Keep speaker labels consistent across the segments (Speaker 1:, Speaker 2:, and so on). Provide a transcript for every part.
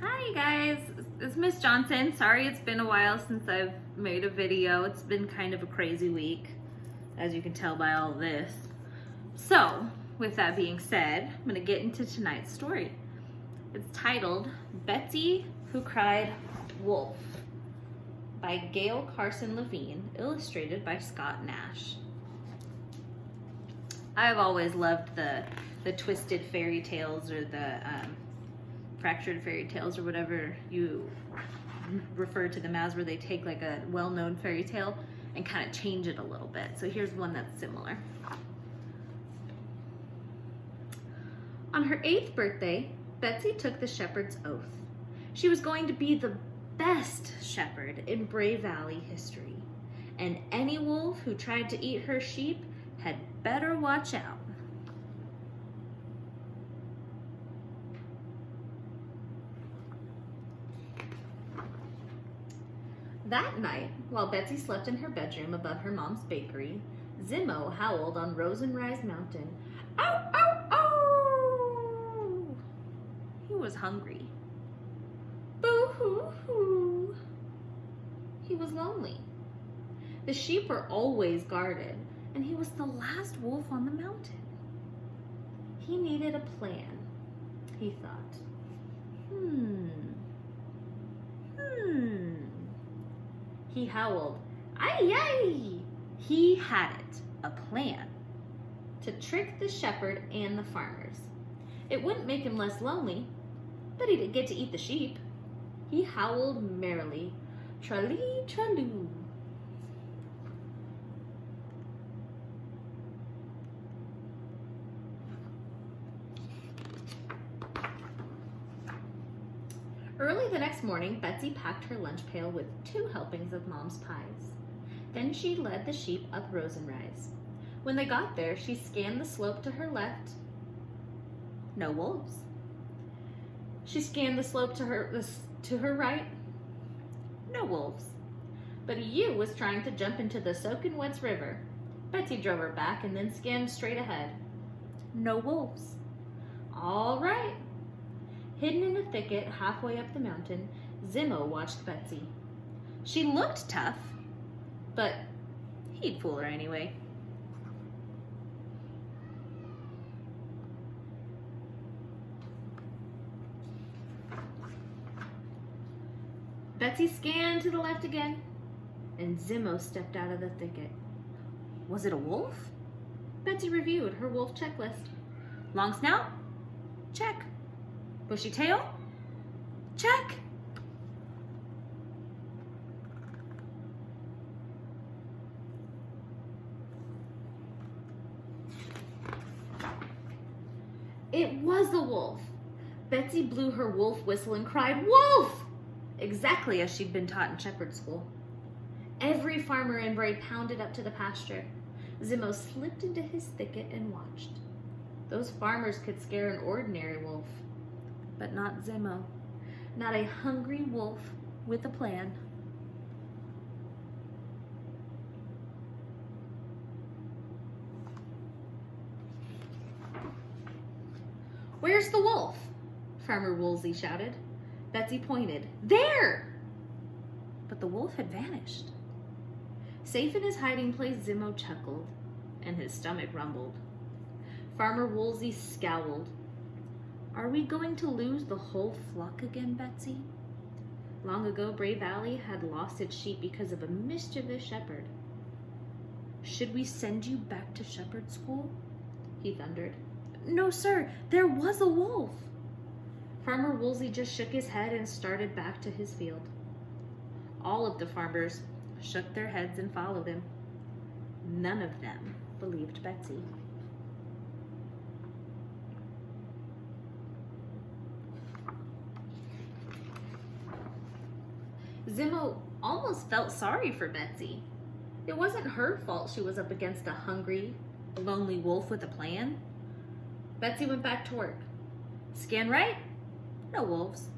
Speaker 1: Hi guys, it's Miss Johnson. Sorry it's been a while since I've made a video. It's been kind of a crazy week, as you can tell by all this. So, with that being said, I'm gonna get into tonight's story. It's titled, Betsy Who Cried Wolf by Gail, Carson, Levine, illustrated by Scott Nash. I've always loved the twisted fairy tales or the fractured fairy tales or whatever you refer to them as, where they take like a well-known fairy tale and kind of change it a little bit. So here's one that's similar. On her 8th birthday, Betsy took the shepherd's oath. She was going to be the best shepherd in Bray Valley history, and any wolf who tried to eat her sheep had better watch out. That night, while Betsy slept in her bedroom above her mom's bakery, Zimmo howled on Rosenrise Mountain. Ow, ow, ow! He was hungry. Boo-hoo-hoo! He was lonely. The sheep were always guarded, and he was the last wolf on the mountain. He needed a plan, he thought. He howled, "Ay, ay!" He had it, a plan to trick the shepherd and the farmers. It wouldn't make him less lonely, but he'd get to eat the sheep. He howled merrily, tra-lee, tra-loo. Early the next morning, Betsy packed her lunch pail with 2 helpings of Mom's pies. Then she led the sheep up Rosenrise. When they got there, she scanned the slope to her left. No wolves. She scanned the slope to her right. No wolves. But a ewe was trying to jump into the Soakin' Woods River. Betsy drove her back and then scanned straight ahead. No wolves. All right. Hidden in a thicket halfway up the mountain, Zimmo watched Betsy. She looked tough, but he'd fool her anyway. Betsy scanned to the left again, and Zimmo stepped out of the thicket. Was it a wolf? Betsy reviewed her wolf checklist. Long snout? Check. Bushy tail? Check. It was a wolf. Betsy blew her wolf whistle and cried, "Wolf!" exactly as she'd been taught in shepherd school. Every farmer in Bray pounded up to the pasture. Zimmo slipped into his thicket and watched. Those farmers could scare an ordinary wolf, but not Zimmo. Not a hungry wolf with a plan. "Where's the wolf?" Farmer Woolsey shouted. Betsy pointed. "There!" But the wolf had vanished. Safe in his hiding place, Zimmo chuckled, and his stomach rumbled. Farmer Woolsey scowled. "Are we going to lose the whole flock again, Betsy? Long ago, Bray Valley had lost its sheep because of a mischievous shepherd. Should we send you back to shepherd school?" he thundered. "No, sir, there was a wolf." Farmer Woolsey just shook his head and started back to his field. All of the farmers shook their heads and followed him. None of them believed Betsy. Zimmo almost felt sorry for Betsy. It wasn't her fault she was up against a hungry, lonely wolf with a plan. Betsy went back to work. Scan right? No wolves.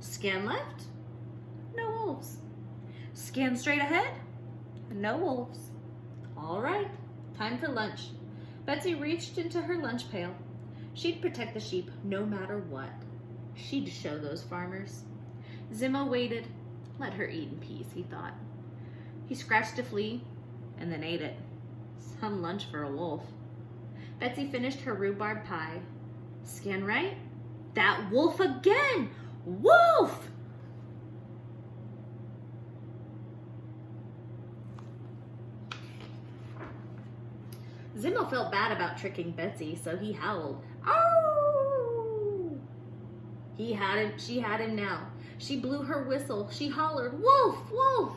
Speaker 1: Scan left? No wolves. Scan straight ahead? No wolves. All right, time for lunch. Betsy reached into her lunch pail. She'd protect the sheep no matter what. She'd show those farmers. Zimmo waited. Let her eat in peace, he thought. He scratched a flea and then ate it. Some lunch for a wolf. Betsy finished her rhubarb pie. Scan right? That wolf again! Wolf! Zimmo felt bad about tricking Betsy, so he howled. Oh! She had him now. She blew her whistle. She hollered, wolf, wolf!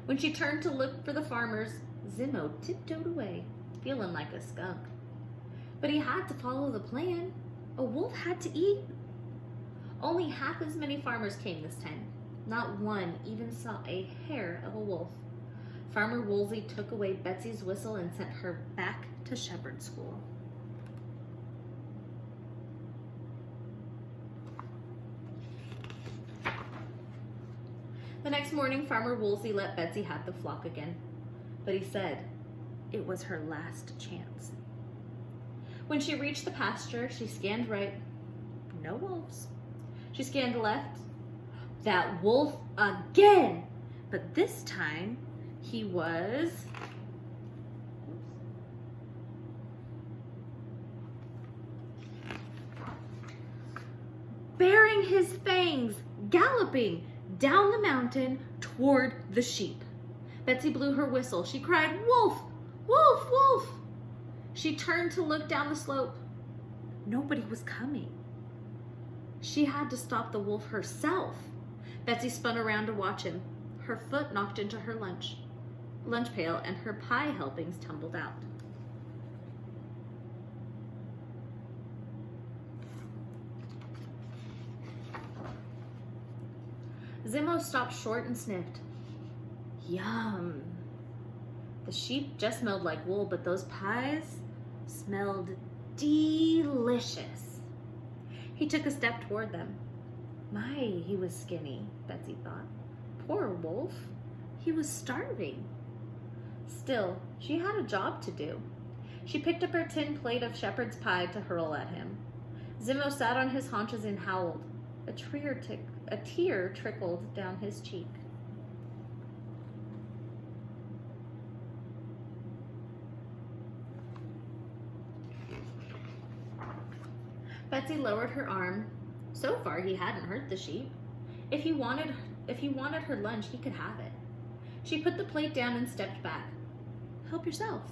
Speaker 1: When she turned to look for the farmers, Zimmo tiptoed away, feeling like a skunk. But he had to follow the plan. A wolf had to eat. Only half as many farmers came this time. Not one even saw a hair of a wolf. Farmer Woolsey took away Betsy's whistle and sent her back to Shepard school. The next morning, Farmer Woolsey let Betsy have the flock again, but he said it was her last chance. When she reached the pasture, she scanned right. No wolves. She scanned left. That wolf again! But this time, he was baring his fangs, galloping down the mountain toward the sheep. Betsy blew her whistle. She cried, wolf, wolf, wolf. She turned to look down the slope. Nobody was coming. She had to stop the wolf herself. Betsy spun around to watch him. Her foot knocked into her lunch pail and her pie helpings tumbled out. Zimmo stopped short and sniffed. Yum. The sheep just smelled like wool, but those pies smelled delicious. He took a step toward them. My, he was skinny, Betsy thought. Poor wolf. He was starving. Still, she had a job to do. She picked up her tin plate of shepherd's pie to hurl at him. Zimmo sat on his haunches and howled. A tear trickled down his cheek. Betsy lowered her arm. So far, he hadn't hurt the sheep. If he wanted her lunch, he could have it. She put the plate down and stepped back. Help yourself.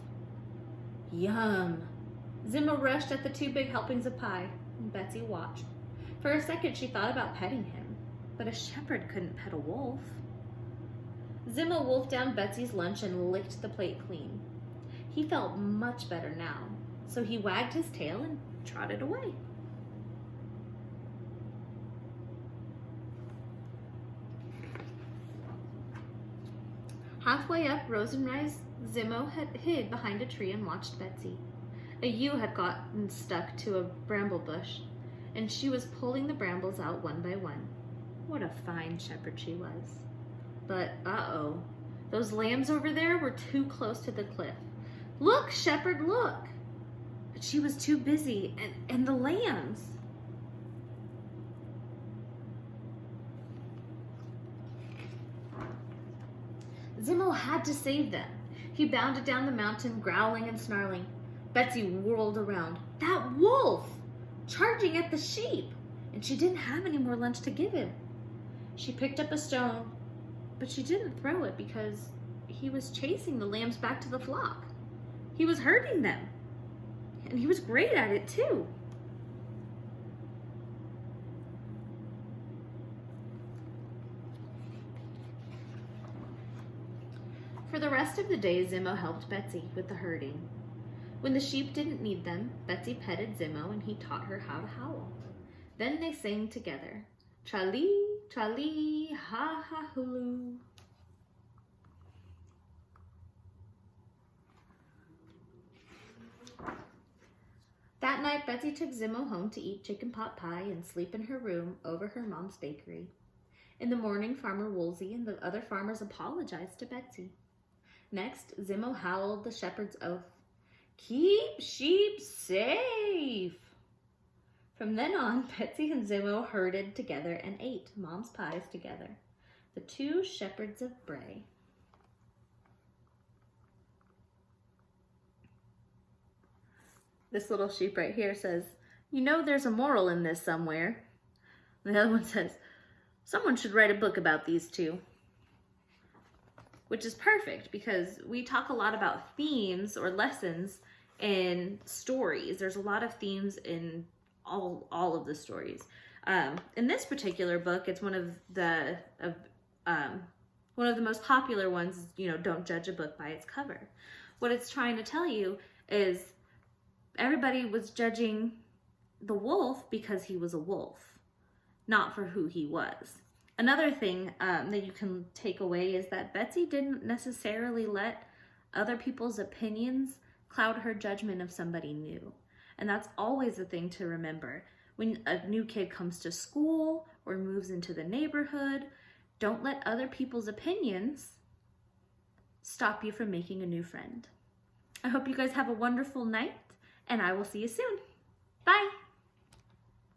Speaker 1: Yum. Zimmo rushed at the 2 big helpings of pie, and Betsy watched. For a second, she thought about petting him, but a shepherd couldn't pet a wolf. Zimmo wolfed down Betsy's lunch and licked the plate clean. He felt much better now, so he wagged his tail and trotted away. Halfway up Rosenrise, Zimmo had hid behind a tree and watched Betsy. A ewe had gotten stuck to a bramble bush, and she was pulling the brambles out one by one. What a fine shepherd she was. But, uh-oh, those lambs over there were too close to the cliff. Look, shepherd, look! But she was too busy, and the lambs. Zimmo had to save them. He bounded down the mountain, growling and snarling. Betsy whirled around. That wolf! Charging at the sheep! And she didn't have any more lunch to give him. She picked up a stone, but she didn't throw it because he was chasing the lambs back to the flock. He was herding them. And he was great at it, too. For the rest of the day, Zimmo helped Betsy with the herding. When the sheep didn't need them, Betsy petted Zimmo and he taught her how to howl. Then they sang together, tra-lee, tra-lee, ha-ha-hulu. That night, Betsy took Zimmo home to eat chicken pot pie and sleep in her room over her mom's bakery. In the morning, Farmer Woolsey and the other farmers apologized to Betsy. Next, Zimmo howled the shepherd's oath. Keep sheep safe. From then on, Betsy and Zimmo herded together and ate Mom's pies together. The two shepherds of Bray. This little sheep right here says, "You know there's a moral in this somewhere." And the other one says, "Someone should write a book about these two." Which is perfect because we talk a lot about themes or lessons in stories. There's a lot of themes in all of the stories. In this particular book, it's one of the most popular ones. You know, don't judge a book by its cover. What it's trying to tell you is everybody was judging the wolf because he was a wolf, not for who he was. Another thing that you can take away is that Betsy didn't necessarily let other people's opinions cloud her judgment of somebody new. And that's always a thing to remember. When a new kid comes to school or moves into the neighborhood, don't let other people's opinions stop you from making a new friend. I hope you guys have a wonderful night, and I will see you soon. Bye!